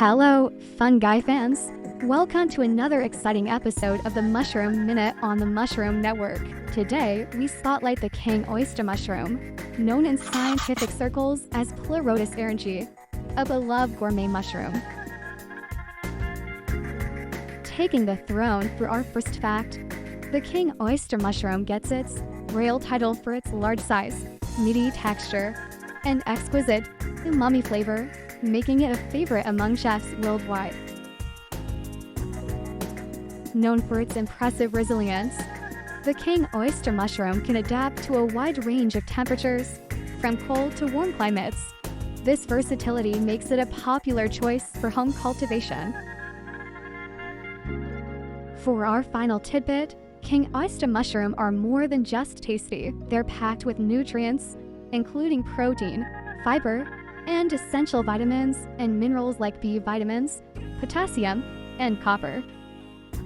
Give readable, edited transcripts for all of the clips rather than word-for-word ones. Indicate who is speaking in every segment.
Speaker 1: Hello, fungi fans! Welcome to another exciting episode of the Mushroom Minute on the Mushroom Network. Today, we spotlight the King Oyster mushroom, known in scientific circles as Pleurotus eryngi, a beloved gourmet mushroom. Taking the throne for our first fact, the King Oyster mushroom gets its royal title for its large size, meaty texture, and exquisite umami flavor, making it a favorite among chefs worldwide. Known for its impressive resilience, the King Oyster mushroom can adapt to a wide range of temperatures, from cold to warm climates. This versatility makes it a popular choice for home cultivation. For our final tidbit, King Oyster mushroom are more than just tasty. They're packed with nutrients, including protein, fiber, and essential vitamins and minerals like B vitamins, potassium, and copper.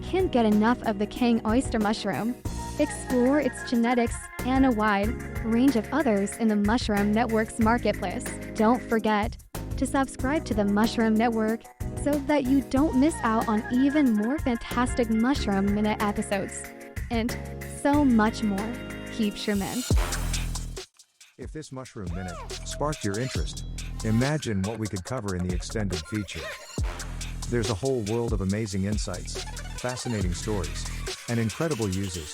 Speaker 1: Can't get enough of the King Oyster mushroom? Explore its genetics and a wide range of others in the Mushroom Network's marketplace. Don't forget to subscribe to the Mushroom Network so that you don't miss out on even more fantastic Mushroom Minute episodes. And so much more. Keep shrooming.
Speaker 2: If this Mushroom Minute sparked your interest, imagine what we could cover in the extended feature. There's a whole world of amazing insights, fascinating stories, and incredible uses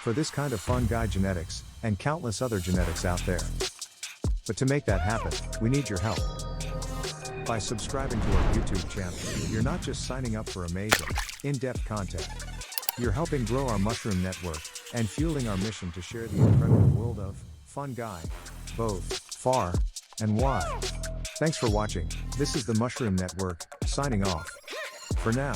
Speaker 2: for this kind of fungi genetics and countless other genetics out there. But to make that happen, we need your help. By subscribing to our YouTube channel, you're not just signing up for amazing, in-depth content. You're helping grow our Mushroom Network and fueling our mission to share the incredible world of fungi, both far and wide. Thanks for watching. This is the Mushroom Network, signing off. For now.